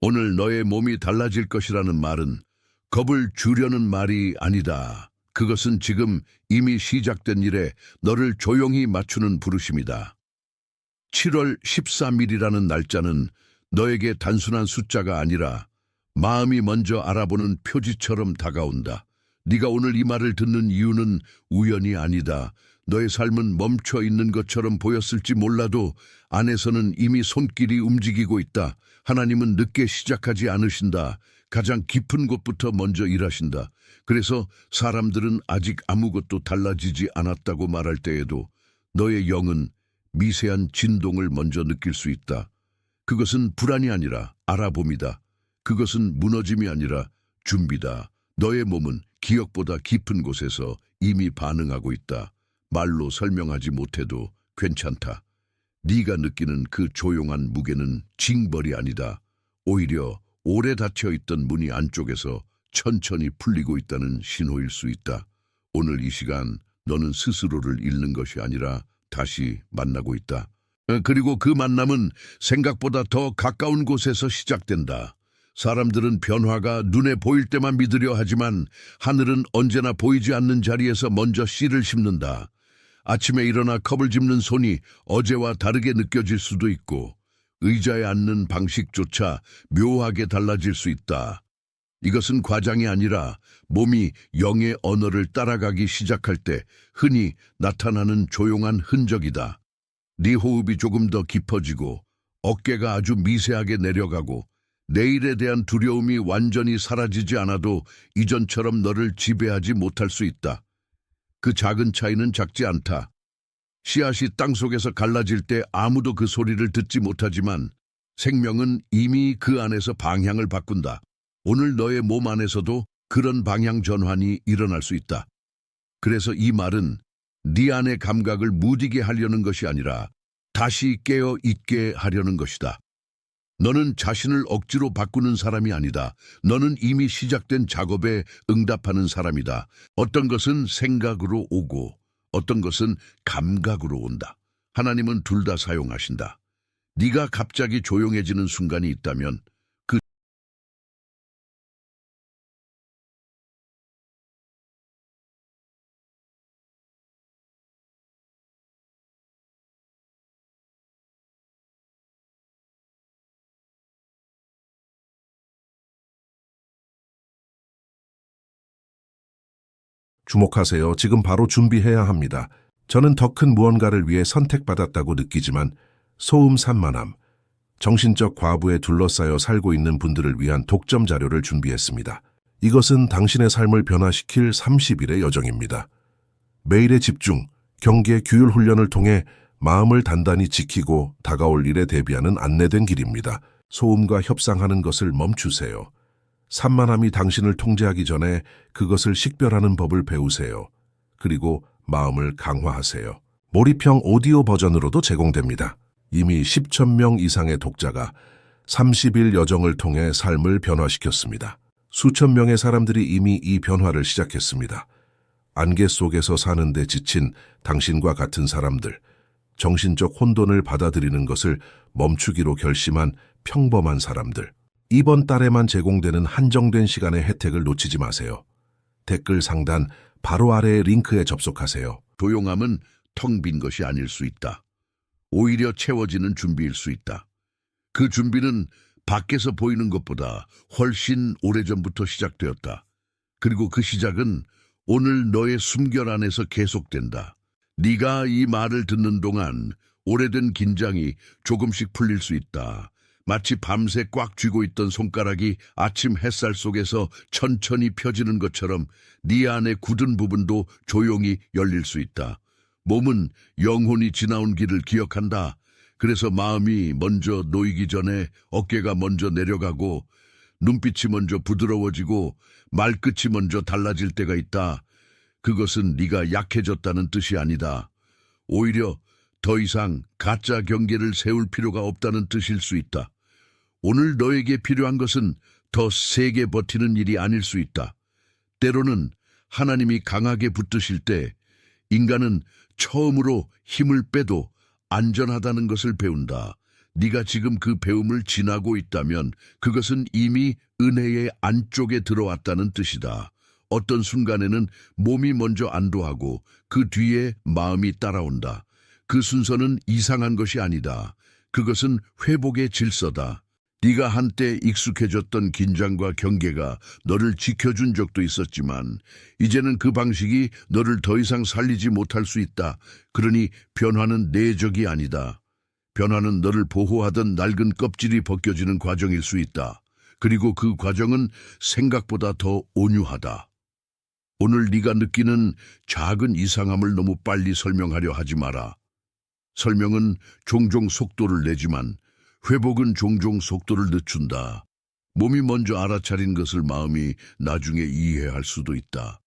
오늘 너의 몸이 달라질 것이라는 말은 겁을 주려는 말이 아니다. 그것은 지금 이미 시작된 일에 너를 조용히 맞추는 부르심이다. 7월 13일이라는 날짜는 너에게 단순한 숫자가 아니라 마음이 먼저 알아보는 표지처럼 다가온다. 네가 오늘 이 말을 듣는 이유는 우연이 아니다. 너의 삶은 멈춰 있는 것처럼 보였을지 몰라도 안에서는 이미 손길이 움직이고 있다. 하나님은 늦게 시작하지 않으신다. 가장 깊은 곳부터 먼저 일하신다. 그래서 사람들은 아직 아무것도 달라지지 않았다고 말할 때에도 너의 영은 미세한 진동을 먼저 느낄 수 있다. 그것은 불안이 아니라 알아봄이다. 그것은 무너짐이 아니라 준비다. 너의 몸은 기억보다 깊은 곳에서 이미 반응하고 있다. 말로 설명하지 못해도 괜찮다. 네가 느끼는 그 조용한 무게는 징벌이 아니다. 오히려 오래 닫혀있던 문이 안쪽에서 천천히 풀리고 있다는 신호일 수 있다. 오늘 이 시간 너는 스스로를 잃는 것이 아니라 다시 만나고 있다. 그리고 그 만남은 생각보다 더 가까운 곳에서 시작된다. 사람들은 변화가 눈에 보일 때만 믿으려 하지만 하늘은 언제나 보이지 않는 자리에서 먼저 씨를 심는다. 아침에 일어나 컵을 짚는 손이 어제와 다르게 느껴질 수도 있고 의자에 앉는 방식조차 묘하게 달라질 수 있다. 이것은 과장이 아니라 몸이 영의 언어를 따라가기 시작할 때 흔히 나타나는 조용한 흔적이다. 네 호흡이 조금 더 깊어지고 어깨가 아주 미세하게 내려가고 내일에 대한 두려움이 완전히 사라지지 않아도 이전처럼 너를 지배하지 못할 수 있다. 그 작은 차이는 작지 않다. 씨앗이 땅속에서 갈라질 때 아무도 그 소리를 듣지 못하지만 생명은 이미 그 안에서 방향을 바꾼다. 오늘 너의 몸 안에서도 그런 방향 전환이 일어날 수 있다. 그래서 이 말은 네 안의 감각을 무디게 하려는 것이 아니라 다시 깨어 있게 하려는 것이다. 너는 자신을 억지로 바꾸는 사람이 아니다. 너는 이미 시작된 작업에 응답하는 사람이다. 어떤 것은 생각으로 오고 어떤 것은 감각으로 온다. 하나님은 둘 다 사용하신다. 네가 갑자기 조용해지는 순간이 있다면 그 주목하세요. 지금 바로 준비해야 합니다. 저는 더 큰 무언가를 위해 선택받았다고 느끼지만 소음 산만함, 정신적 과부에 둘러싸여 살고 있는 분들을 위한 독점 자료를 준비했습니다. 이것은 당신의 삶을 변화시킬 30일의 여정입니다. 매일의 집중, 경계, 규율 훈련을 통해 마음을 단단히 지키고 다가올 일에 대비하는 안내된 길입니다. 소음과 협상하는 것을 멈추세요. 산만함이 당신을 통제하기 전에 그것을 식별하는 법을 배우세요. 그리고 마음을 강화하세요. 몰입형 오디오 버전으로도 제공됩니다. 이미 10,000명 이상의 독자가 30일 여정을 통해 삶을 변화시켰습니다. 수천 명의 사람들이 이미 이 변화를 시작했습니다. 안개 속에서 사는데 지친 당신과 같은 사람들, 정신적 혼돈을 받아들이는 것을 멈추기로 결심한 평범한 사람들, 이번 달에만 제공되는 한정된 시간의 혜택을 놓치지 마세요. 댓글 상단 바로 아래의 링크에 접속하세요. 조용함은 텅 빈 것이 아닐 수 있다. 오히려 채워지는 준비일 수 있다. 그 준비는 밖에서 보이는 것보다 훨씬 오래전부터 시작되었다. 그리고 그 시작은 오늘 너의 숨결 안에서 계속된다. 네가 이 말을 듣는 동안 오래된 긴장이 조금씩 풀릴 수 있다. 마치 밤새 꽉 쥐고 있던 손가락이 아침 햇살 속에서 천천히 펴지는 것처럼 네 안의 굳은 부분도 조용히 열릴 수 있다. 몸은 영혼이 지나온 길을 기억한다. 그래서 마음이 먼저 놓이기 전에 어깨가 먼저 내려가고 눈빛이 먼저 부드러워지고 말끝이 먼저 달라질 때가 있다. 그것은 네가 약해졌다는 뜻이 아니다. 오히려 더 이상 가짜 경계를 세울 필요가 없다는 뜻일 수 있다. 오늘 너에게 필요한 것은 더 세게 버티는 일이 아닐 수 있다. 때로는 하나님이 강하게 붙드실 때 인간은 처음으로 힘을 빼도 안전하다는 것을 배운다. 네가 지금 그 배움을 지나고 있다면 그것은 이미 은혜의 안쪽에 들어왔다는 뜻이다. 어떤 순간에는 몸이 먼저 안도하고 그 뒤에 마음이 따라온다. 그 순서는 이상한 것이 아니다. 그것은 회복의 질서다. 네가 한때 익숙해졌던 긴장과 경계가 너를 지켜준 적도 있었지만 이제는 그 방식이 너를 더 이상 살리지 못할 수 있다. 그러니 변화는 내적이 아니다. 변화는 너를 보호하던 낡은 껍질이 벗겨지는 과정일 수 있다. 그리고 그 과정은 생각보다 더 온유하다. 오늘 네가 느끼는 작은 이상함을 너무 빨리 설명하려 하지 마라. 설명은 종종 속도를 내지만 회복은 종종 속도를 늦춘다. 몸이 먼저 알아차린 것을 마음이 나중에 이해할 수도 있다.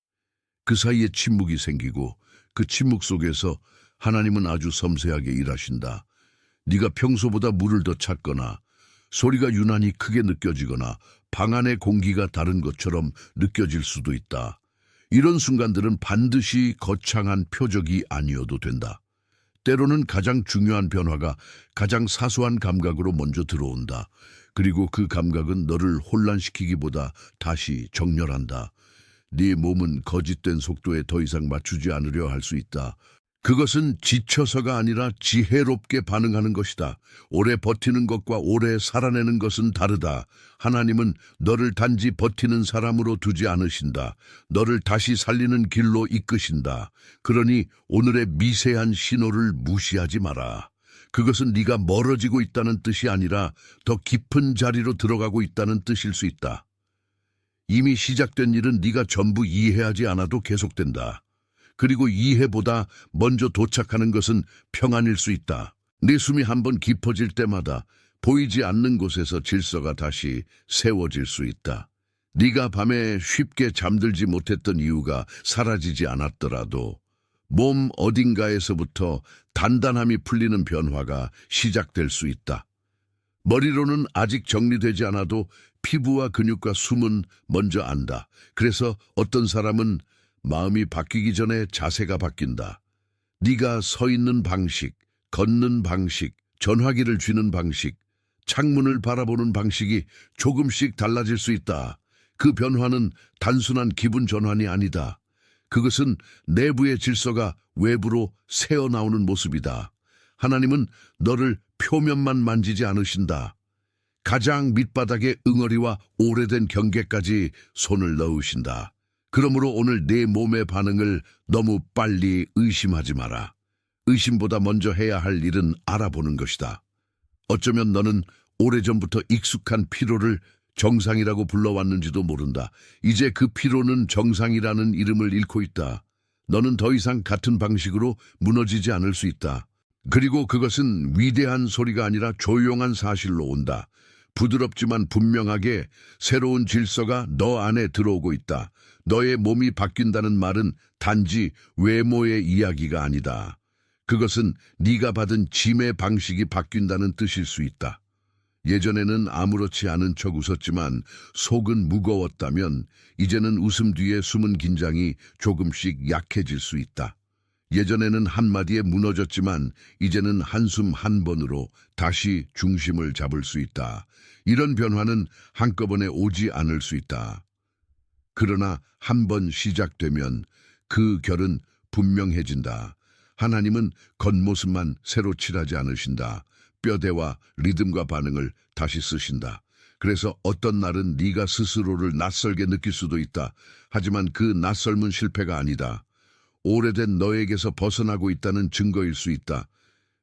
그 사이에 침묵이 생기고 그 침묵 속에서 하나님은 아주 섬세하게 일하신다. 네가 평소보다 물을 더 찾거나 소리가 유난히 크게 느껴지거나 방 안의 공기가 다른 것처럼 느껴질 수도 있다. 이런 순간들은 반드시 거창한 표적이 아니어도 된다. 때로는 가장 중요한 변화가 가장 사소한 감각으로 먼저 들어온다. 그리고 그 감각은 너를 혼란시키기보다 다시 정렬한다. 네 몸은 거짓된 속도에 더 이상 맞추지 않으려 할 수 있다. 그것은 지쳐서가 아니라 지혜롭게 반응하는 것이다. 오래 버티는 것과 오래 살아내는 것은 다르다. 하나님은 너를 단지 버티는 사람으로 두지 않으신다. 너를 다시 살리는 길로 이끄신다. 그러니 오늘의 미세한 신호를 무시하지 마라. 그것은 네가 멀어지고 있다는 뜻이 아니라 더 깊은 자리로 들어가고 있다는 뜻일 수 있다. 이미 시작된 일은 네가 전부 이해하지 않아도 계속된다. 그리고 이해보다 먼저 도착하는 것은 평안일 수 있다. 네 숨이 한번 깊어질 때마다 보이지 않는 곳에서 질서가 다시 세워질 수 있다. 네가 밤에 쉽게 잠들지 못했던 이유가 사라지지 않았더라도 몸 어딘가에서부터 단단함이 풀리는 변화가 시작될 수 있다. 머리로는 아직 정리되지 않아도 피부와 근육과 숨은 먼저 안다. 그래서 어떤 사람은 마음이 바뀌기 전에 자세가 바뀐다. 네가 서 있는 방식, 걷는 방식, 전화기를 쥐는 방식, 창문을 바라보는 방식이 조금씩 달라질 수 있다. 그 변화는 단순한 기분 전환이 아니다. 그것은 내부의 질서가 외부로 새어나오는 모습이다. 하나님은 너를 표면만 만지지 않으신다. 가장 밑바닥의 응어리와 오래된 경계까지 손을 넣으신다. 그러므로 오늘 내 몸의 반응을 너무 빨리 의심하지 마라. 의심보다 먼저 해야 할 일은 알아보는 것이다. 어쩌면 너는 오래전부터 익숙한 피로를 정상이라고 불러왔는지도 모른다. 이제 그 피로는 정상이라는 이름을 잃고 있다. 너는 더 이상 같은 방식으로 무너지지 않을 수 있다. 그리고 그것은 위대한 소리가 아니라 조용한 사실로 온다. 부드럽지만 분명하게 새로운 질서가 너 안에 들어오고 있다. 너의 몸이 바뀐다는 말은 단지 외모의 이야기가 아니다. 그것은 네가 받은 짐의 방식이 바뀐다는 뜻일 수 있다. 예전에는 아무렇지 않은 척 웃었지만 속은 무거웠다면 이제는 웃음 뒤에 숨은 긴장이 조금씩 약해질 수 있다. 예전에는 한마디에 무너졌지만 이제는 한숨 한 번으로 다시 중심을 잡을 수 있다. 이런 변화는 한꺼번에 오지 않을 수 있다. 그러나 한 번 시작되면 그 결은 분명해진다. 하나님은 겉모습만 새로 칠하지 않으신다. 뼈대와 리듬과 반응을 다시 쓰신다. 그래서 어떤 날은 네가 스스로를 낯설게 느낄 수도 있다. 하지만 그 낯설은 실패가 아니다. 오래된 너에게서 벗어나고 있다는 증거일 수 있다.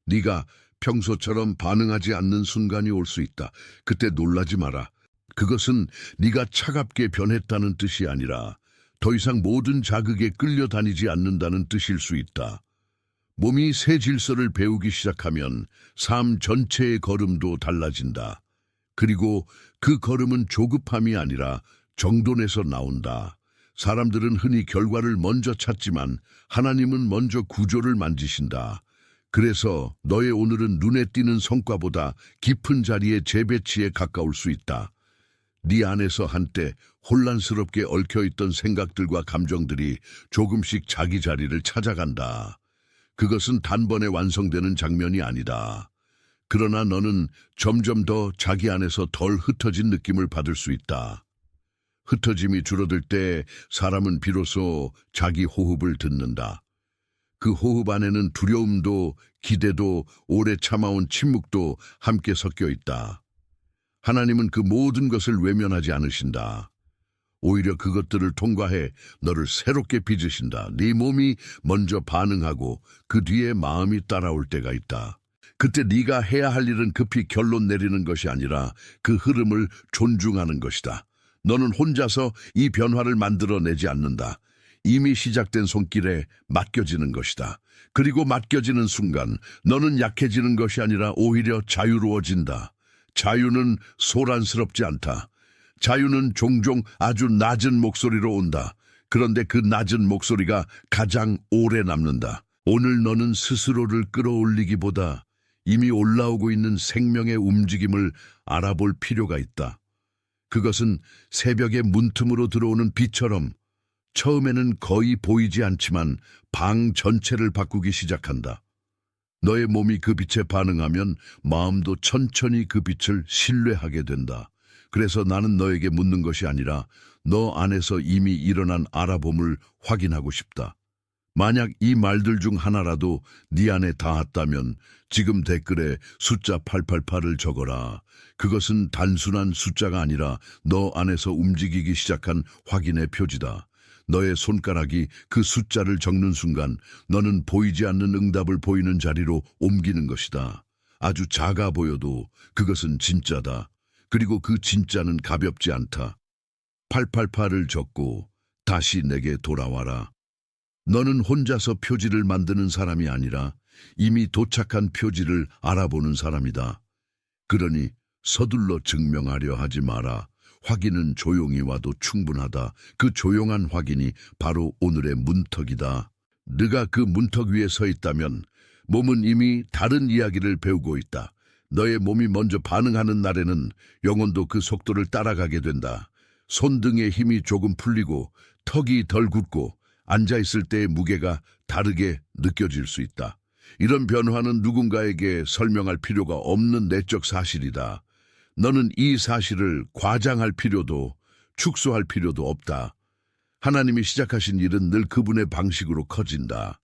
네가 평소처럼 반응하지 않는 순간이 올 수 있다. 그때 놀라지 마라. 그것은 네가 차갑게 변했다는 뜻이 아니라 더 이상 모든 자극에 끌려다니지 않는다는 뜻일 수 있다. 몸이 새 질서를 배우기 시작하면 삶 전체의 걸음도 달라진다. 그리고 그 걸음은 조급함이 아니라 정돈에서 나온다. 사람들은 흔히 결과를 먼저 찾지만 하나님은 먼저 구조를 만지신다. 그래서 너의 오늘은 눈에 띄는 성과보다 깊은 자리의 재배치에 가까울 수 있다. 네 안에서 한때 혼란스럽게 얽혀있던 생각들과 감정들이 조금씩 자기 자리를 찾아간다. 그것은 단번에 완성되는 장면이 아니다. 그러나 너는 점점 더 자기 안에서 덜 흩어진 느낌을 받을 수 있다. 흩어짐이 줄어들 때 사람은 비로소 자기 호흡을 듣는다. 그 호흡 안에는 두려움도 기대도 오래 참아온 침묵도 함께 섞여 있다. 하나님은 그 모든 것을 외면하지 않으신다. 오히려 그것들을 통과해 너를 새롭게 빚으신다. 네 몸이 먼저 반응하고 그 뒤에 마음이 따라올 때가 있다. 그때 네가 해야 할 일은 급히 결론 내리는 것이 아니라 그 흐름을 존중하는 것이다. 너는 혼자서 이 변화를 만들어내지 않는다. 이미 시작된 손길에 맡겨지는 것이다. 그리고 맡겨지는 순간 너는 약해지는 것이 아니라 오히려 자유로워진다. 자유는 소란스럽지 않다. 자유는 종종 아주 낮은 목소리로 온다. 그런데 그 낮은 목소리가 가장 오래 남는다. 오늘 너는 스스로를 끌어올리기보다 이미 올라오고 있는 생명의 움직임을 알아볼 필요가 있다. 그것은 새벽의 문틈으로 들어오는 빛처럼 처음에는 거의 보이지 않지만 방 전체를 바꾸기 시작한다. 너의 몸이 그 빛에 반응하면 마음도 천천히 그 빛을 신뢰하게 된다. 그래서 나는 너에게 묻는 것이 아니라 너 안에서 이미 일어난 알아봄을 확인하고 싶다. 만약 이 말들 중 하나라도 네 안에 닿았다면 지금 댓글에 숫자 888을 적어라. 그것은 단순한 숫자가 아니라 너 안에서 움직이기 시작한 확인의 표지다. 너의 손가락이 그 숫자를 적는 순간 너는 보이지 않는 응답을 보이는 자리로 옮기는 것이다. 아주 작아 보여도 그것은 진짜다. 그리고 그 진짜는 가볍지 않다. 888을 적고 다시 내게 돌아와라. 너는 혼자서 표지를 만드는 사람이 아니라 이미 도착한 표지를 알아보는 사람이다. 그러니 서둘러 증명하려 하지 마라. 확인은 조용히 와도 충분하다. 그 조용한 확인이 바로 오늘의 문턱이다. 네가 그 문턱 위에 서 있다면 몸은 이미 다른 이야기를 배우고 있다. 너의 몸이 먼저 반응하는 날에는 영혼도 그 속도를 따라가게 된다. 손등의 힘이 조금 풀리고 턱이 덜 굳고 앉아있을 때의 무게가 다르게 느껴질 수 있다. 이런 변화는 누군가에게 설명할 필요가 없는 내적 사실이다. 너는 이 사실을 과장할 필요도 축소할 필요도 없다. 하나님이 시작하신 일은 늘 그분의 방식으로 커진다.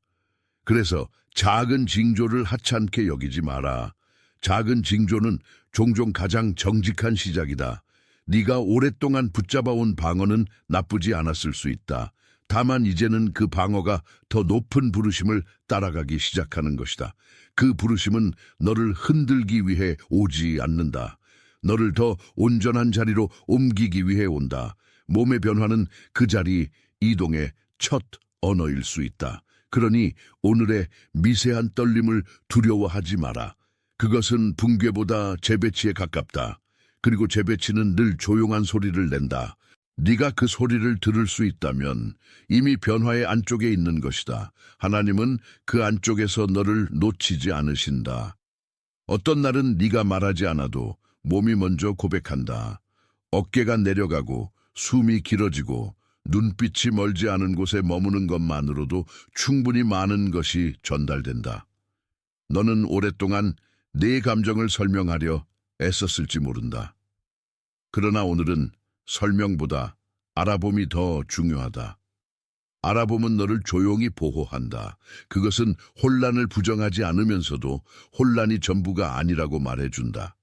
그래서 작은 징조를 하찮게 여기지 마라. 작은 징조는 종종 가장 정직한 시작이다. 네가 오랫동안 붙잡아온 방어는 나쁘지 않았을 수 있다. 다만 이제는 그 방어가 더 높은 부르심을 따라가기 시작하는 것이다. 그 부르심은 너를 흔들기 위해 오지 않는다. 너를 더 온전한 자리로 옮기기 위해 온다. 몸의 변화는 그 자리 이동의 첫 언어일 수 있다. 그러니 오늘의 미세한 떨림을 두려워하지 마라. 그것은 붕괴보다 재배치에 가깝다. 그리고 재배치는 늘 조용한 소리를 낸다. 네가 그 소리를 들을 수 있다면 이미 변화의 안쪽에 있는 것이다. 하나님은 그 안쪽에서 너를 놓치지 않으신다. 어떤 날은 네가 말하지 않아도 몸이 먼저 고백한다. 어깨가 내려가고 숨이 길어지고 눈빛이 멀지 않은 곳에 머무는 것만으로도 충분히 많은 것이 전달된다. 너는 오랫동안 네 감정을 설명하려 애썼을지 모른다. 그러나 오늘은 설명보다 알아봄이 더 중요하다. 알아봄은 너를 조용히 보호한다. 그것은 혼란을 부정하지 않으면서도 혼란이 전부가 아니라고 말해준다.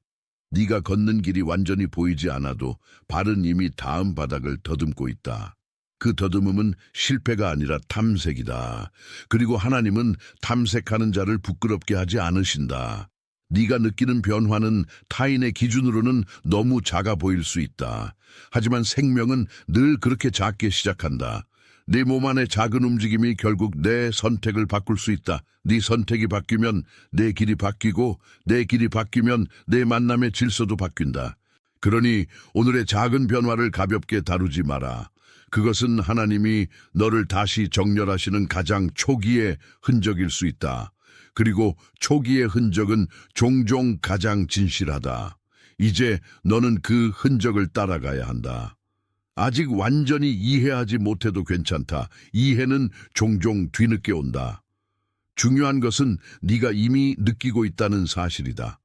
네가 걷는 길이 완전히 보이지 않아도 발은 이미 다음 바닥을 더듬고 있다. 그 더듬음은 실패가 아니라 탐색이다. 그리고 하나님은 탐색하는 자를 부끄럽게 하지 않으신다. 네가 느끼는 변화는 타인의 기준으로는 너무 작아 보일 수 있다. 하지만 생명은 늘 그렇게 작게 시작한다. 네 몸 안의 작은 움직임이 결국 내 선택을 바꿀 수 있다. 네 선택이 바뀌면 내 길이 바뀌고 내 길이 바뀌면 내 만남의 질서도 바뀐다. 그러니 오늘의 작은 변화를 가볍게 다루지 마라. 그것은 하나님이 너를 다시 정렬하시는 가장 초기의 흔적일 수 있다. 그리고 초기의 흔적은 종종 가장 진실하다. 이제 너는 그 흔적을 따라가야 한다. 아직 완전히 이해하지 못해도 괜찮다. 이해는 종종 뒤늦게 온다. 중요한 것은 네가 이미 느끼고 있다는 사실이다.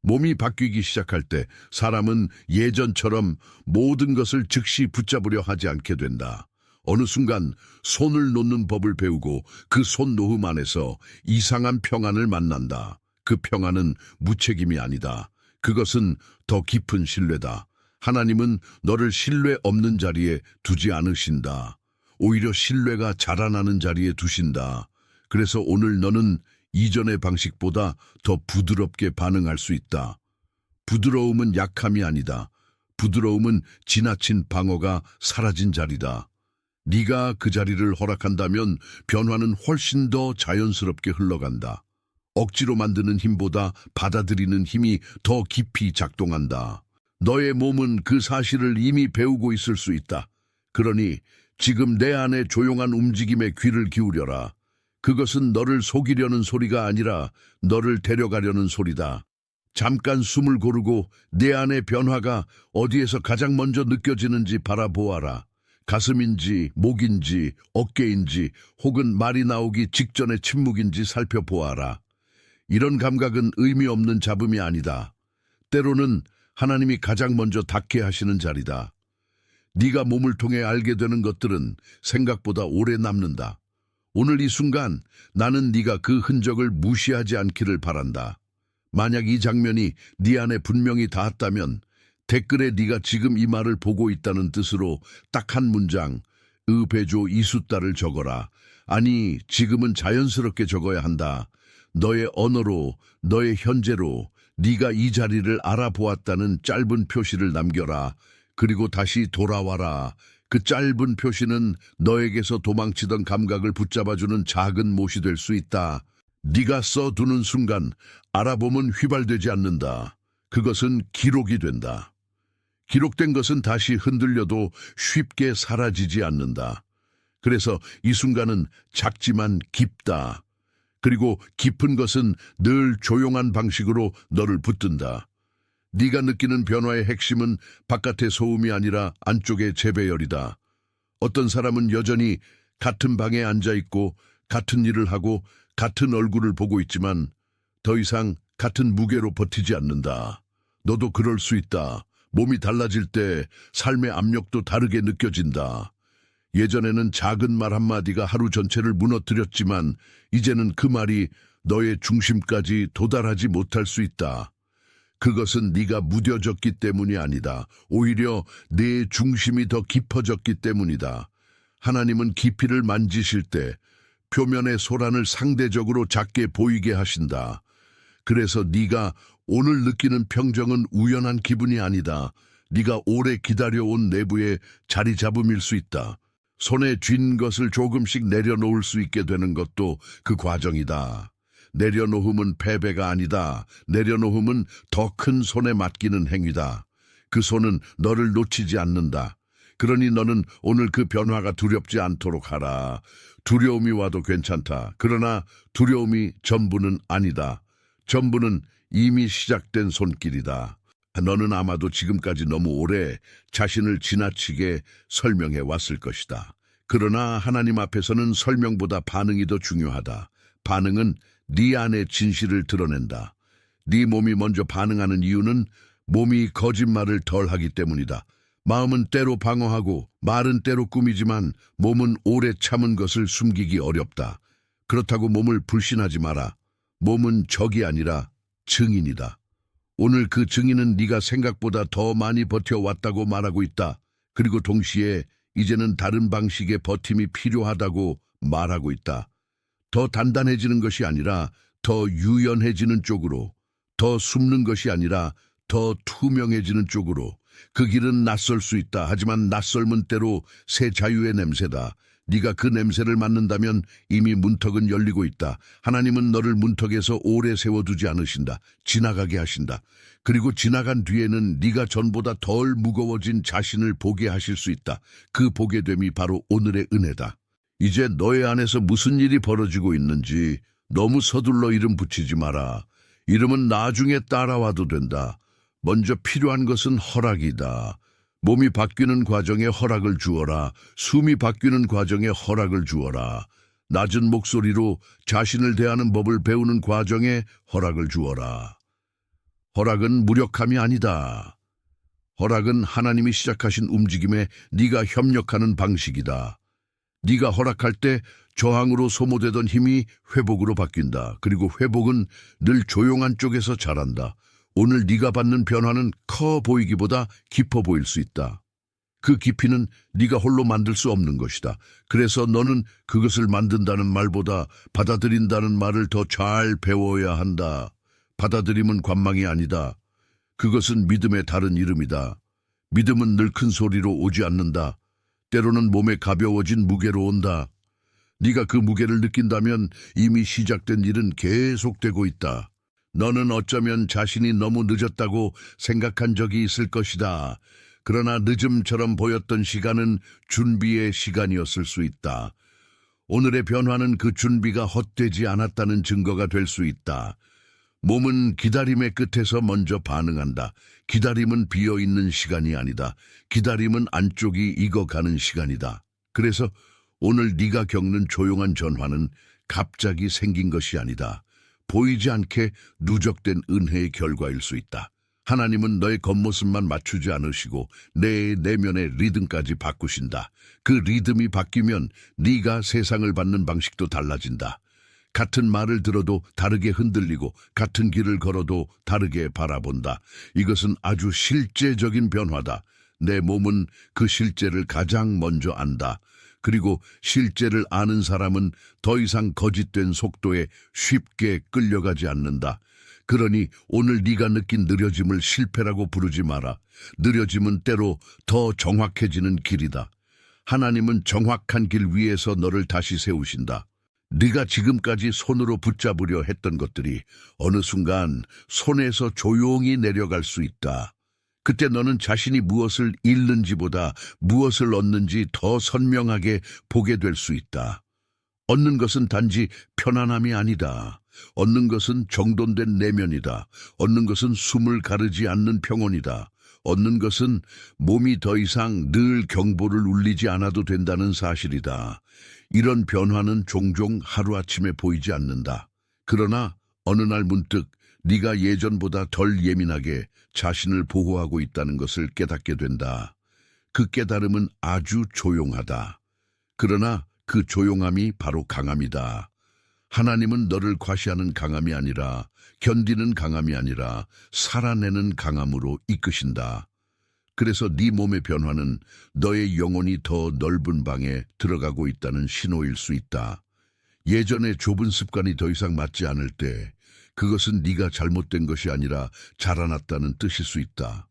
몸이 바뀌기 시작할 때 사람은 예전처럼 모든 것을 즉시 붙잡으려 하지 않게 된다. 어느 순간 손을 놓는 법을 배우고 그 손 놓음 안에서 이상한 평안을 만난다. 그 평안은 무책임이 아니다. 그것은 더 깊은 신뢰다. 하나님은 너를 신뢰 없는 자리에 두지 않으신다. 오히려 신뢰가 자라나는 자리에 두신다. 그래서 오늘 너는 이전의 방식보다 더 부드럽게 반응할 수 있다. 부드러움은 약함이 아니다. 부드러움은 지나친 방어가 사라진 자리다. 네가 그 자리를 허락한다면 변화는 훨씬 더 자연스럽게 흘러간다. 억지로 만드는 힘보다 받아들이는 힘이 더 깊이 작동한다. 너의 몸은 그 사실을 이미 배우고 있을 수 있다. 그러니 지금 내 안의 조용한 움직임에 귀를 기울여라. 그것은 너를 속이려는 소리가 아니라 너를 데려가려는 소리다. 잠깐 숨을 고르고 내 안의 변화가 어디에서 가장 먼저 느껴지는지 바라보아라. 가슴인지, 목인지, 어깨인지, 혹은 말이 나오기 직전의 침묵인지 살펴보아라. 이런 감각은 의미 없는 잡음이 아니다. 때로는 하나님이 가장 먼저 닿게 하시는 자리다. 네가 몸을 통해 알게 되는 것들은 생각보다 오래 남는다. 오늘 이 순간 나는 네가 그 흔적을 무시하지 않기를 바란다. 만약 이 장면이 네 안에 분명히 닿았다면 댓글에 네가 지금 이 말을 보고 있다는 뜻으로 딱 한 문장, 의배조 이숫다를 적어라. 아니, 지금은 자연스럽게 적어야 한다. 너의 언어로, 너의 현재로 네가 이 자리를 알아보았다는 짧은 표시를 남겨라. 그리고 다시 돌아와라. 그 짧은 표시는 너에게서 도망치던 감각을 붙잡아주는 작은 못이 될 수 있다. 네가 써두는 순간 알아보면 휘발되지 않는다. 그것은 기록이 된다. 기록된 것은 다시 흔들려도 쉽게 사라지지 않는다. 그래서 이 순간은 작지만 깊다. 그리고 깊은 것은 늘 조용한 방식으로 너를 붙든다. 네가 느끼는 변화의 핵심은 바깥의 소음이 아니라 안쪽의 재배열이다. 어떤 사람은 여전히 같은 방에 앉아있고 같은 일을 하고 같은 얼굴을 보고 있지만 더 이상 같은 무게로 버티지 않는다. 너도 그럴 수 있다. 몸이 달라질 때 삶의 압력도 다르게 느껴진다. 예전에는 작은 말 한마디가 하루 전체를 무너뜨렸지만 이제는 그 말이 너의 중심까지 도달하지 못할 수 있다. 그것은 네가 무뎌졌기 때문이 아니다. 오히려 내 중심이 더 깊어졌기 때문이다. 하나님은 깊이를 만지실 때 표면의 소란을 상대적으로 작게 보이게 하신다. 그래서 네가 오늘 느끼는 평정은 우연한 기분이 아니다. 네가 오래 기다려온 내부의 자리 잡음일 수 있다. 손에 쥔 것을 조금씩 내려놓을 수 있게 되는 것도 그 과정이다. 내려놓음은 패배가 아니다. 내려놓음은 더 큰 손에 맡기는 행위다. 그 손은 너를 놓치지 않는다. 그러니 너는 오늘 그 변화가 두렵지 않도록 하라. 두려움이 와도 괜찮다. 그러나 두려움이 전부는 아니다. 전부는 이미 시작된 손길이다. 너는 아마도 지금까지 너무 오래 자신을 지나치게 설명해 왔을 것이다. 그러나 하나님 앞에서는 설명보다 반응이 더 중요하다. 반응은 네 안의 진실을 드러낸다. 네 몸이 먼저 반응하는 이유는 몸이 거짓말을 덜 하기 때문이다. 마음은 때로 방어하고 말은 때로 꾸미지만 몸은 오래 참은 것을 숨기기 어렵다. 그렇다고 몸을 불신하지 마라. 몸은 적이 아니라 증인이다. 오늘 그 증인은 네가 생각보다 더 많이 버텨왔다고 말하고 있다. 그리고 동시에 이제는 다른 방식의 버팀이 필요하다고 말하고 있다. 더 단단해지는 것이 아니라 더 유연해지는 쪽으로, 더 숨는 것이 아니라 더 투명해지는 쪽으로. 그 길은 낯설 수 있다. 하지만 낯설문 때로 새 자유의 냄새다. 네가 그 냄새를 맡는다면 이미 문턱은 열리고 있다. 하나님은 너를 문턱에서 오래 세워두지 않으신다. 지나가게 하신다. 그리고 지나간 뒤에는 네가 전보다 덜 무거워진 자신을 보게 하실 수 있다. 그 보게됨이 바로 오늘의 은혜다. 이제 너의 안에서 무슨 일이 벌어지고 있는지 너무 서둘러 이름 붙이지 마라. 이름은 나중에 따라와도 된다. 먼저 필요한 것은 허락이다. 몸이 바뀌는 과정에 허락을 주어라. 숨이 바뀌는 과정에 허락을 주어라. 낮은 목소리로 자신을 대하는 법을 배우는 과정에 허락을 주어라. 허락은 무력함이 아니다. 허락은 하나님이 시작하신 움직임에 네가 협력하는 방식이다. 네가 허락할 때 저항으로 소모되던 힘이 회복으로 바뀐다. 그리고 회복은 늘 조용한 쪽에서 자란다. 오늘 네가 받는 변화는 커 보이기보다 깊어 보일 수 있다. 그 깊이는 네가 홀로 만들 수 없는 것이다. 그래서 너는 그것을 만든다는 말보다 받아들인다는 말을 더 잘 배워야 한다. 받아들임은 관망이 아니다. 그것은 믿음의 다른 이름이다. 믿음은 늘 큰 소리로 오지 않는다. 때로는 몸에 가벼워진 무게로 온다. 네가 그 무게를 느낀다면 이미 시작된 일은 계속되고 있다. 너는 어쩌면 자신이 너무 늦었다고 생각한 적이 있을 것이다. 그러나 늦음처럼 보였던 시간은 준비의 시간이었을 수 있다. 오늘의 변화는 그 준비가 헛되지 않았다는 증거가 될 수 있다. 몸은 기다림의 끝에서 먼저 반응한다. 기다림은 비어있는 시간이 아니다. 기다림은 안쪽이 익어가는 시간이다. 그래서 오늘 네가 겪는 조용한 전환은 갑자기 생긴 것이 아니다. 보이지 않게 누적된 은혜의 결과일 수 있다. 하나님은 너의 겉모습만 맞추지 않으시고 내 내면의 리듬까지 바꾸신다. 그 리듬이 바뀌면 네가 세상을 받는 방식도 달라진다. 같은 말을 들어도 다르게 흔들리고 같은 길을 걸어도 다르게 바라본다. 이것은 아주 실제적인 변화다. 내 몸은 그 실제를 가장 먼저 안다. 그리고 실제를 아는 사람은 더 이상 거짓된 속도에 쉽게 끌려가지 않는다. 그러니 오늘 네가 느낀 느려짐을 실패라고 부르지 마라. 느려짐은 때로 더 정확해지는 길이다. 하나님은 정확한 길 위에서 너를 다시 세우신다. 네가 지금까지 손으로 붙잡으려 했던 것들이 어느 순간 손에서 조용히 내려갈 수 있다. 그때 너는 자신이 무엇을 잃는지보다 무엇을 얻는지 더 선명하게 보게 될 수 있다. 얻는 것은 단지 편안함이 아니다. 얻는 것은 정돈된 내면이다. 얻는 것은 숨을 가르지 않는 평온이다. 얻는 것은 몸이 더 이상 늘 경보를 울리지 않아도 된다는 사실이다. 이런 변화는 종종 하루아침에 보이지 않는다. 그러나 어느 날 문득 네가 예전보다 덜 예민하게 자신을 보호하고 있다는 것을 깨닫게 된다. 그 깨달음은 아주 조용하다. 그러나 그 조용함이 바로 강함이다. 하나님은 너를 과시하는 강함이 아니라 견디는 강함이 아니라 살아내는 강함으로 이끄신다. 그래서 네 몸의 변화는 너의 영혼이 더 넓은 방에 들어가고 있다는 신호일 수 있다. 예전의 좁은 습관이 더 이상 맞지 않을 때 그것은 네가 잘못된 것이 아니라 자라났다는 뜻일 수 있다.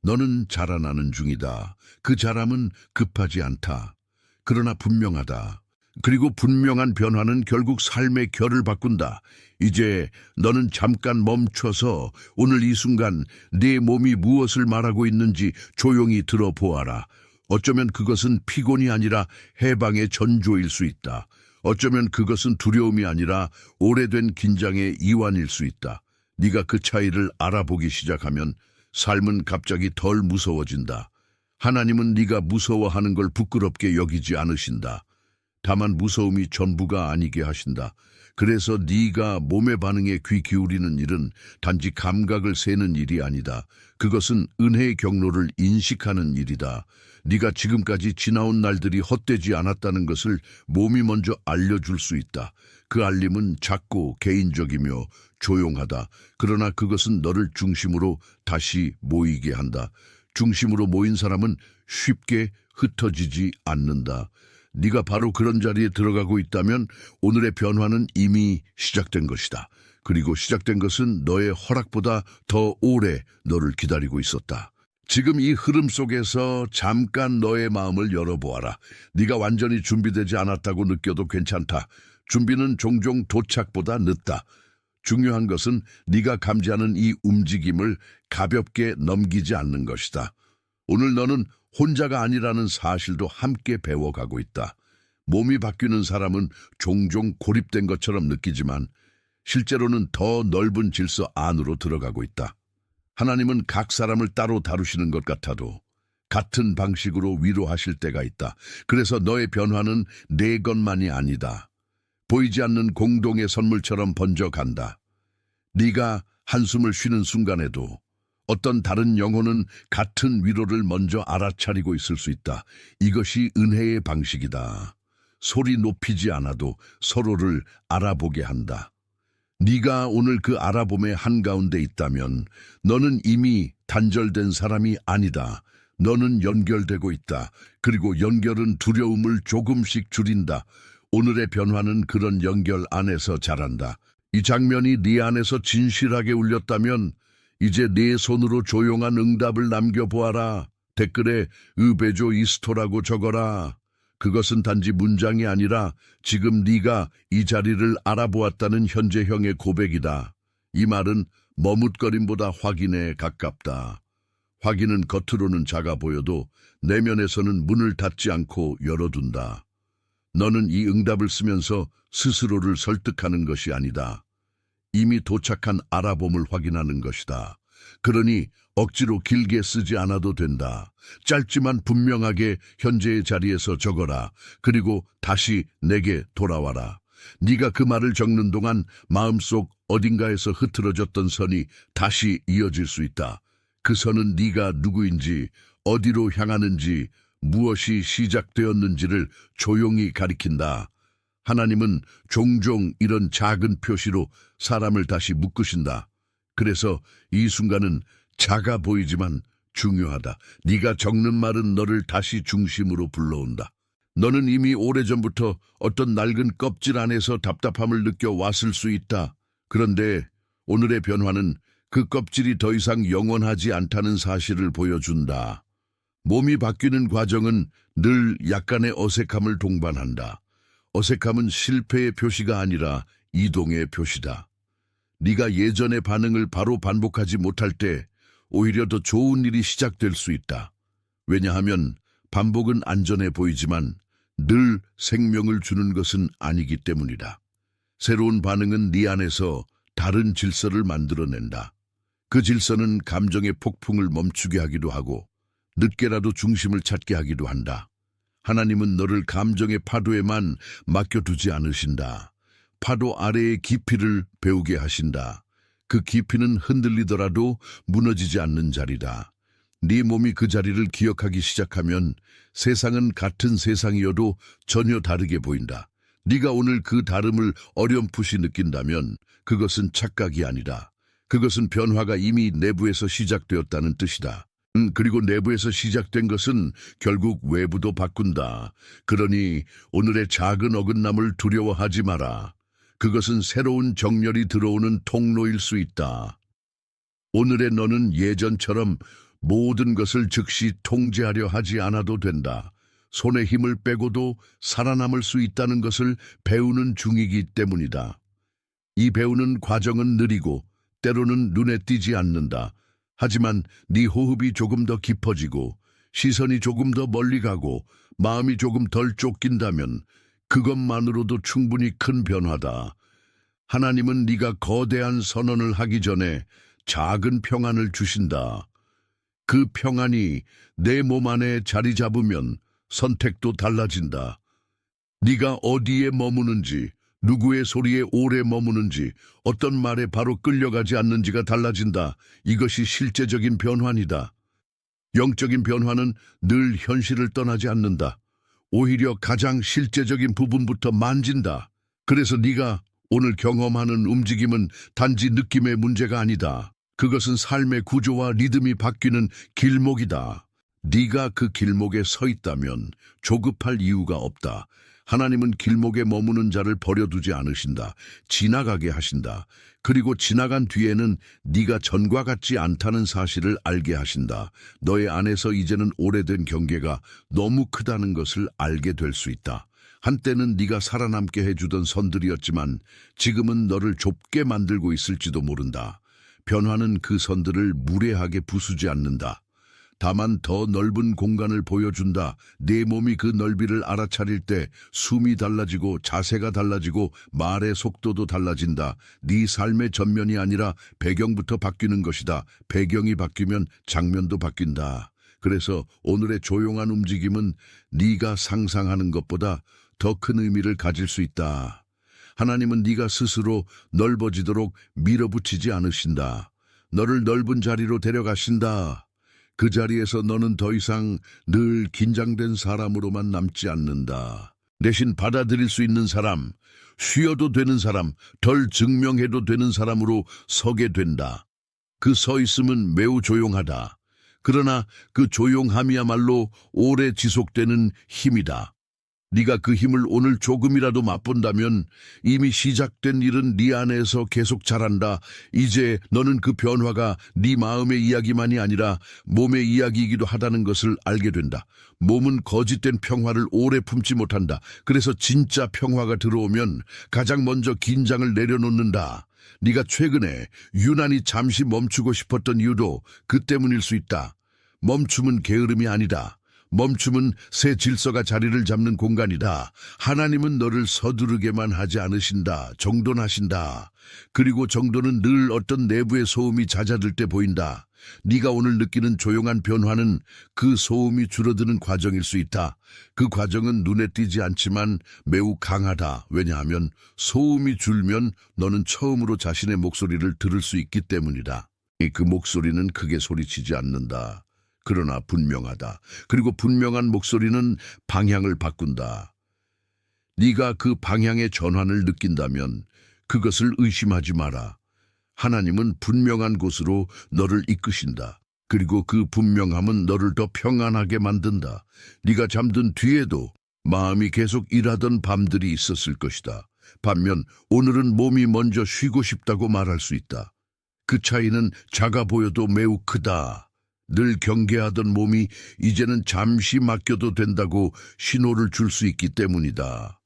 너는 자라나는 중이다. 그 자람은 급하지 않다. 그러나 분명하다. 그리고 분명한 변화는 결국 삶의 결을 바꾼다. 이제 너는 잠깐 멈춰서 오늘 이 순간 네 몸이 무엇을 말하고 있는지 조용히 들어보아라. 어쩌면 그것은 피곤이 아니라 해방의 전조일 수 있다. 어쩌면 그것은 두려움이 아니라 오래된 긴장의 이완일 수 있다. 네가 그 차이를 알아보기 시작하면 삶은 갑자기 덜 무서워진다. 하나님은 네가 무서워하는 걸 부끄럽게 여기지 않으신다. 다만 무서움이 전부가 아니게 하신다. 그래서 네가 몸의 반응에 귀 기울이는 일은 단지 감각을 세는 일이 아니다. 그것은 은혜의 경로를 인식하는 일이다. 네가 지금까지 지나온 날들이 헛되지 않았다는 것을 몸이 먼저 알려줄 수 있다. 그 알림은 작고 개인적이며 조용하다. 그러나 그것은 너를 중심으로 다시 모이게 한다. 중심으로 모인 사람은 쉽게 흩어지지 않는다. 네가 바로 그런 자리에 들어가고 있다면 오늘의 변화는 이미 시작된 것이다. 그리고 시작된 것은 너의 허락보다 더 오래 너를 기다리고 있었다. 지금 이 흐름 속에서 잠깐 너의 마음을 열어보아라. 네가 완전히 준비되지 않았다고 느껴도 괜찮다. 준비는 종종 도착보다 늦다. 중요한 것은 네가 감지하는 이 움직임을 가볍게 넘기지 않는 것이다. 오늘 너는 혼자가 아니라는 사실도 함께 배워가고 있다. 몸이 바뀌는 사람은 종종 고립된 것처럼 느끼지만 실제로는 더 넓은 질서 안으로 들어가고 있다. 하나님은 각 사람을 따로 다루시는 것 같아도 같은 방식으로 위로하실 때가 있다. 그래서 너의 변화는 내 것만이 아니다. 보이지 않는 공동의 선물처럼 번져간다. 네가 한숨을 쉬는 순간에도 어떤 다른 영혼은 같은 위로를 먼저 알아차리고 있을 수 있다. 이것이 은혜의 방식이다. 소리 높이지 않아도 서로를 알아보게 한다. 네가 오늘 그 알아봄의 한가운데 있다면 너는 이미 단절된 사람이 아니다. 너는 연결되고 있다. 그리고 연결은 두려움을 조금씩 줄인다. 오늘의 변화는 그런 연결 안에서 자란다. 이 장면이 네 안에서 진실하게 울렸다면 이제 네 손으로 조용한 응답을 남겨보아라. 댓글에 의베조 이스토라고 적어라. 그것은 단지 문장이 아니라 지금 네가 이 자리를 알아보았다는 현재형의 고백이다. 이 말은 머뭇거림보다 확인에 가깝다. 확인은 겉으로는 작아 보여도 내면에서는 문을 닫지 않고 열어둔다. 너는 이 응답을 쓰면서 스스로를 설득하는 것이 아니다. 이미 도착한 알아봄을 확인하는 것이다. 그러니 억지로 길게 쓰지 않아도 된다. 짧지만 분명하게 현재의 자리에서 적어라. 그리고 다시 내게 돌아와라. 네가 그 말을 적는 동안 마음속 어딘가에서 흐트러졌던 선이 다시 이어질 수 있다. 그 선은 네가 누구인지, 어디로 향하는지, 무엇이 시작되었는지를 조용히 가리킨다. 하나님은 종종 이런 작은 표시로 사람을 다시 묶으신다. 그래서 이 순간은 작아 보이지만 중요하다. 네가 적는 말은 너를 다시 중심으로 불러온다. 너는 이미 오래전부터 어떤 낡은 껍질 안에서 답답함을 느껴왔을 수 있다. 그런데 오늘의 변화는 그 껍질이 더 이상 영원하지 않다는 사실을 보여준다. 몸이 바뀌는 과정은 늘 약간의 어색함을 동반한다. 어색함은 실패의 표시가 아니라 이동의 표시다. 네가 예전의 반응을 바로 반복하지 못할 때 오히려 더 좋은 일이 시작될 수 있다. 왜냐하면 반복은 안전해 보이지만 늘 생명을 주는 것은 아니기 때문이다. 새로운 반응은 네 안에서 다른 질서를 만들어낸다. 그 질서는 감정의 폭풍을 멈추게 하기도 하고 늦게라도 중심을 찾게 하기도 한다. 하나님은 너를 감정의 파도에만 맡겨두지 않으신다. 파도 아래의 깊이를 배우게 하신다. 그 깊이는 흔들리더라도 무너지지 않는 자리다. 네 몸이 그 자리를 기억하기 시작하면 세상은 같은 세상이어도 전혀 다르게 보인다. 네가 오늘 그 다름을 어렴풋이 느낀다면 그것은 착각이 아니다. 그것은 변화가 이미 내부에서 시작되었다는 뜻이다. 그리고 내부에서 시작된 것은 결국 외부도 바꾼다. 그러니 오늘의 작은 어긋남을 두려워하지 마라. 그것은 새로운 정렬이 들어오는 통로일 수 있다. 오늘의 너는 예전처럼 모든 것을 즉시 통제하려 하지 않아도 된다. 손에 힘을 빼고도 살아남을 수 있다는 것을 배우는 중이기 때문이다. 이 배우는 과정은 느리고 때로는 눈에 띄지 않는다. 하지만 네 호흡이 조금 더 깊어지고 시선이 조금 더 멀리 가고 마음이 조금 덜 쫓긴다면 그것만으로도 충분히 큰 변화다. 하나님은 네가 거대한 선언을 하기 전에 작은 평안을 주신다. 그 평안이 내 몸 안에 자리 잡으면 선택도 달라진다. 네가 어디에 머무는지, 누구의 소리에 오래 머무는지, 어떤 말에 바로 끌려가지 않는지가 달라진다. 이것이 실제적인 변화니다. 영적인 변화는 늘 현실을 떠나지 않는다. 오히려 가장 실제적인 부분부터 만진다. 그래서 네가 오늘 경험하는 움직임은 단지 느낌의 문제가 아니다. 그것은 삶의 구조와 리듬이 바뀌는 길목이다. 네가 그 길목에 서 있다면 조급할 이유가 없다. 하나님은 길목에 머무는 자를 버려두지 않으신다. 지나가게 하신다. 그리고 지나간 뒤에는 네가 전과 같지 않다는 사실을 알게 하신다. 너의 안에서 이제는 오래된 경계가 너무 크다는 것을 알게 될 수 있다. 한때는 네가 살아남게 해주던 선들이었지만 지금은 너를 좁게 만들고 있을지도 모른다. 변화는 그 선들을 무례하게 부수지 않는다. 다만 더 넓은 공간을 보여준다. 내 몸이 그 넓이를 알아차릴 때 숨이 달라지고 자세가 달라지고 말의 속도도 달라진다. 네 삶의 전면이 아니라 배경부터 바뀌는 것이다. 배경이 바뀌면 장면도 바뀐다. 그래서 오늘의 조용한 움직임은 네가 상상하는 것보다 더 큰 의미를 가질 수 있다. 하나님은 네가 스스로 넓어지도록 밀어붙이지 않으신다. 너를 넓은 자리로 데려가신다. 그 자리에서 너는 더 이상 늘 긴장된 사람으로만 남지 않는다. 대신 받아들일 수 있는 사람, 쉬어도 되는 사람, 덜 증명해도 되는 사람으로 서게 된다. 그 서 있음은 매우 조용하다. 그러나 그 조용함이야말로 오래 지속되는 힘이다. 네가 그 힘을 오늘 조금이라도 맛본다면 이미 시작된 일은 네 안에서 계속 자란다. 이제 너는 그 변화가 네 마음의 이야기만이 아니라 몸의 이야기이기도 하다는 것을 알게 된다. 몸은 거짓된 평화를 오래 품지 못한다. 그래서 진짜 평화가 들어오면 가장 먼저 긴장을 내려놓는다. 네가 최근에 유난히 잠시 멈추고 싶었던 이유도 그 때문일 수 있다. 멈춤은 게으름이 아니다. 멈춤은 새 질서가 자리를 잡는 공간이다. 하나님은 너를 서두르게만 하지 않으신다. 정돈하신다. 그리고 정돈은 늘 어떤 내부의 소음이 잦아들 때 보인다. 네가 오늘 느끼는 조용한 변화는 그 소음이 줄어드는 과정일 수 있다. 그 과정은 눈에 띄지 않지만 매우 강하다. 왜냐하면 소음이 줄면 너는 처음으로 자신의 목소리를 들을 수 있기 때문이다. 그 목소리는 크게 소리치지 않는다. 그러나 분명하다. 그리고 분명한 목소리는 방향을 바꾼다. 네가 그 방향의 전환을 느낀다면 그것을 의심하지 마라. 하나님은 분명한 곳으로 너를 이끄신다. 그리고 그 분명함은 너를 더 평안하게 만든다. 네가 잠든 뒤에도 마음이 계속 일하던 밤들이 있었을 것이다. 반면 오늘은 몸이 먼저 쉬고 싶다고 말할 수 있다. 그 차이는 작아 보여도 매우 크다. 늘 경계하던 몸이 이제는 잠시 맡겨도 된다고 신호를 줄 수 있기 때문이다.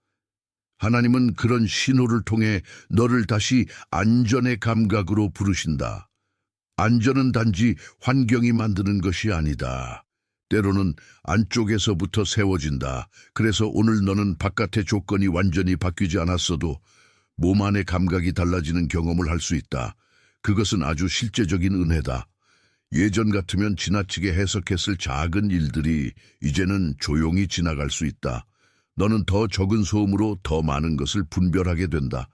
하나님은 그런 신호를 통해 너를 다시 안전의 감각으로 부르신다. 안전은 단지 환경이 만드는 것이 아니다. 때로는 안쪽에서부터 세워진다. 그래서 오늘 너는 바깥의 조건이 완전히 바뀌지 않았어도 몸 안의 감각이 달라지는 경험을 할 수 있다. 그것은 아주 실제적인 은혜다. 예전 같으면 지나치게 해석했을 작은 일들이 이제는 조용히 지나갈 수 있다. 너는 더 적은 소음으로 더 많은 것을 분별하게 된다.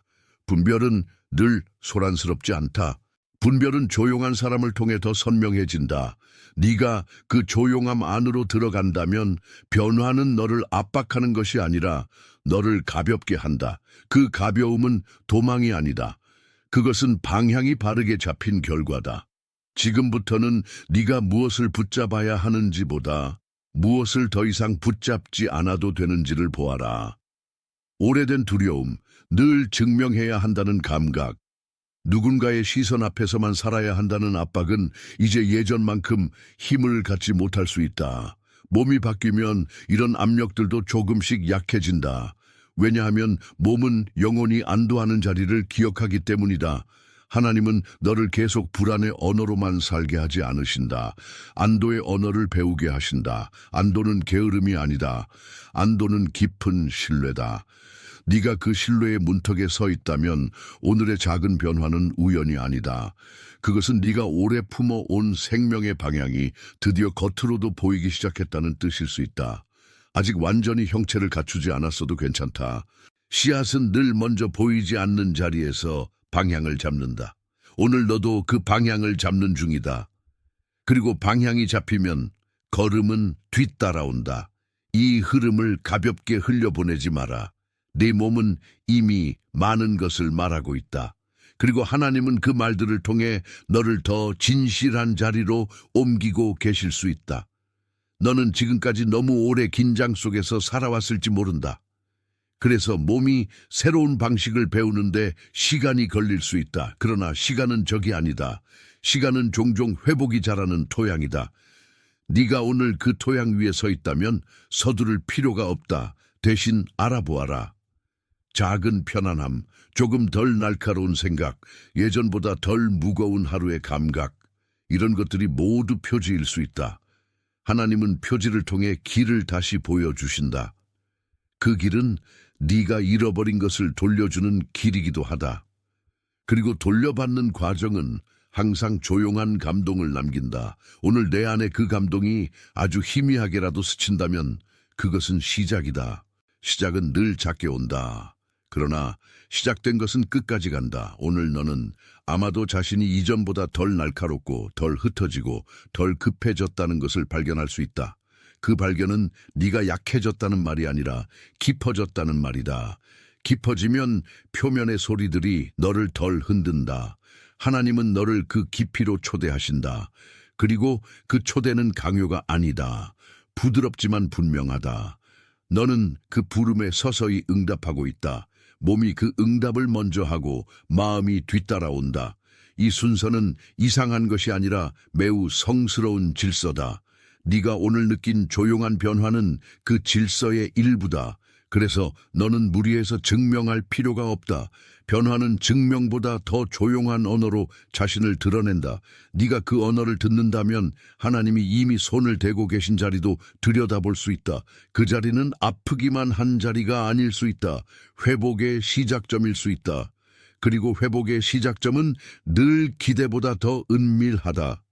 분별은 늘 소란스럽지 않다. 분별은 조용한 사람을 통해 더 선명해진다. 네가 그 조용함 안으로 들어간다면 변화는 너를 압박하는 것이 아니라 너를 가볍게 한다. 그 가벼움은 도망이 아니다. 그것은 방향이 바르게 잡힌 결과다. 지금부터는 네가 무엇을 붙잡아야 하는지보다 무엇을 더 이상 붙잡지 않아도 되는지를 보아라. 오래된 두려움, 늘 증명해야 한다는 감각, 누군가의 시선 앞에서만 살아야 한다는 압박은 이제 예전만큼 힘을 갖지 못할 수 있다. 몸이 바뀌면 이런 압력들도 조금씩 약해진다. 왜냐하면 몸은 영혼이 안도하는 자리를 기억하기 때문이다. 하나님은 너를 계속 불안의 언어로만 살게 하지 않으신다. 안도의 언어를 배우게 하신다. 안도는 게으름이 아니다. 안도는 깊은 신뢰다. 네가 그 신뢰의 문턱에 서 있다면 오늘의 작은 변화는 우연이 아니다. 그것은 네가 오래 품어온 생명의 방향이 드디어 겉으로도 보이기 시작했다는 뜻일 수 있다. 아직 완전히 형체를 갖추지 않았어도 괜찮다. 씨앗은 늘 먼저 보이지 않는 자리에서 방향을 잡는다. 오늘 너도 그 방향을 잡는 중이다. 그리고 방향이 잡히면 걸음은 뒤따라온다. 이 흐름을 가볍게 흘려보내지 마라. 네 몸은 이미 많은 것을 말하고 있다. 그리고 하나님은 그 말들을 통해 너를 더 진실한 자리로 옮기고 계실 수 있다. 너는 지금까지 너무 오래 긴장 속에서 살아왔을지 모른다. 그래서 몸이 새로운 방식을 배우는데 시간이 걸릴 수 있다. 그러나 시간은 적이 아니다. 시간은 종종 회복이 자라는 토양이다. 네가 오늘 그 토양 위에 서 있다면 서두를 필요가 없다. 대신 알아보아라. 작은 편안함, 조금 덜 날카로운 생각, 예전보다 덜 무거운 하루의 감각, 이런 것들이 모두 표지일 수 있다. 하나님은 표지를 통해 길을 다시 보여주신다. 그 길은 네가 잃어버린 것을 돌려주는 길이기도 하다. 그리고 돌려받는 과정은 항상 조용한 감동을 남긴다. 오늘 내 안에 그 감동이 아주 희미하게라도 스친다면 그것은 시작이다. 시작은 늘 작게 온다. 그러나 시작된 것은 끝까지 간다. 오늘 너는 아마도 자신이 이전보다 덜 날카롭고 덜 흩어지고 덜 급해졌다는 것을 발견할 수 있다. 그 발견은 네가 약해졌다는 말이 아니라 깊어졌다는 말이다. 깊어지면 표면의 소리들이 너를 덜 흔든다. 하나님은 너를 그 깊이로 초대하신다. 그리고 그 초대는 강요가 아니다. 부드럽지만 분명하다. 너는 그 부름에 서서히 응답하고 있다. 몸이 그 응답을 먼저 하고 마음이 뒤따라온다. 이 순서는 이상한 것이 아니라 매우 성스러운 질서다. 네가 오늘 느낀 조용한 변화는 그 질서의 일부다. 그래서 너는 무리해서 증명할 필요가 없다. 변화는 증명보다 더 조용한 언어로 자신을 드러낸다. 네가 그 언어를 듣는다면 하나님이 이미 손을 대고 계신 자리도 들여다볼 수 있다. 그 자리는 아프기만 한 자리가 아닐 수 있다. 회복의 시작점일 수 있다. 그리고 회복의 시작점은 늘 기대보다 더 은밀하다.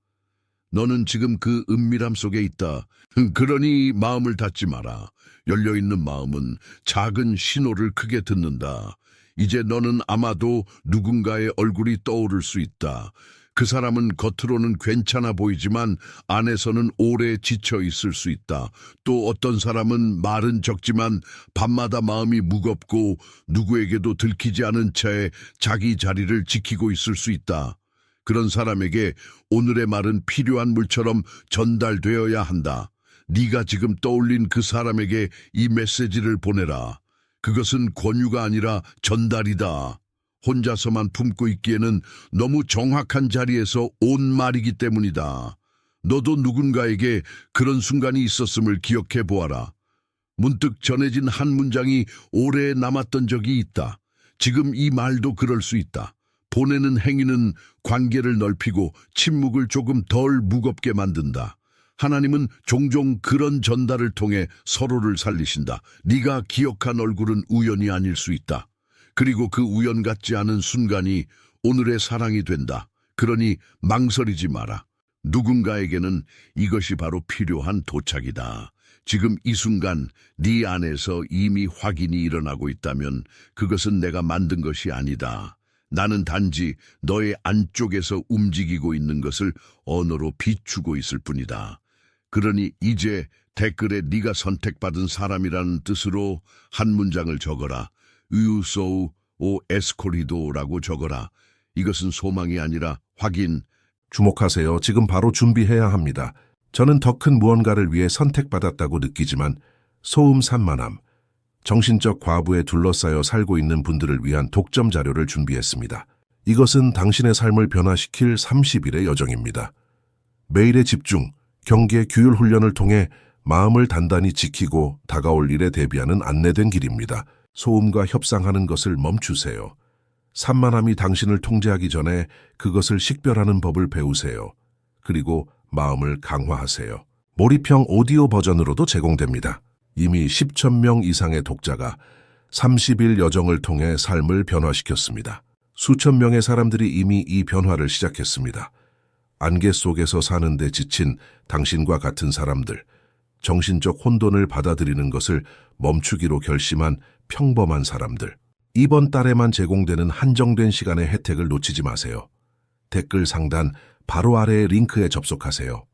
너는 지금 그 은밀함 속에 있다. 그러니 마음을 닫지 마라. 열려있는 마음은 작은 신호를 크게 듣는다. 이제 너는 아마도 누군가의 얼굴이 떠오를 수 있다. 그 사람은 겉으로는 괜찮아 보이지만 안에서는 오래 지쳐 있을 수 있다. 또 어떤 사람은 말은 적지만 밤마다 마음이 무겁고 누구에게도 들키지 않은 채 자기 자리를 지키고 있을 수 있다. 그런 사람에게 오늘의 말은 필요한 물처럼 전달되어야 한다. 네가 지금 떠올린 그 사람에게 이 메시지를 보내라. 그것은 권유가 아니라 전달이다. 혼자서만 품고 있기에는 너무 정확한 자리에서 온 말이기 때문이다. 너도 누군가에게 그런 순간이 있었음을 기억해 보아라. 문득 전해진 한 문장이 오래 남았던 적이 있다. 지금 이 말도 그럴 수 있다. 보내는 행위는 관계를 넓히고 침묵을 조금 덜 무겁게 만든다. 하나님은 종종 그런 전달을 통해 서로를 살리신다. 네가 기억한 얼굴은 우연이 아닐 수 있다. 그리고 그 우연 같지 않은 순간이 오늘의 사랑이 된다. 그러니 망설이지 마라. 누군가에게는 이것이 바로 필요한 도착이다. 지금 이 순간 네 안에서 이미 확인이 일어나고 있다면 그것은 내가 만든 것이 아니다. 나는 단지 너의 안쪽에서 움직이고 있는 것을 언어로 비추고 있을 뿐이다. 그러니 이제 댓글에 네가 선택받은 사람이라는 뜻으로 한 문장을 적어라. 유소우 오 에스코리도라고 적어라. 이것은 소망이 아니라 확인. 주목하세요. 지금 바로 준비해야 합니다. 저는 더 큰 무언가를 위해 선택받았다고 느끼지만 소음 산만함, 정신적 과부에 둘러싸여 살고 있는 분들을 위한 독점 자료를 준비했습니다. 이것은 당신의 삶을 변화시킬 30일의 여정입니다. 매일의 집중, 경계, 규율 훈련을 통해 마음을 단단히 지키고 다가올 일에 대비하는 안내된 길입니다. 소음과 협상하는 것을 멈추세요. 산만함이 당신을 통제하기 전에 그것을 식별하는 법을 배우세요. 그리고 마음을 강화하세요. 몰입형 오디오 버전으로도 제공됩니다. 이미 10천 명 이상의 독자가 30일 여정을 통해 삶을 변화시켰습니다. 수천 명의 사람들이 이미 이 변화를 시작했습니다. 안개 속에서 사는데 지친 당신과 같은 사람들, 정신적 혼돈을 받아들이는 것을 멈추기로 결심한 평범한 사람들. 이번 달에만 제공되는 한정된 시간의 혜택을 놓치지 마세요. 댓글 상단 바로 아래의 링크에 접속하세요.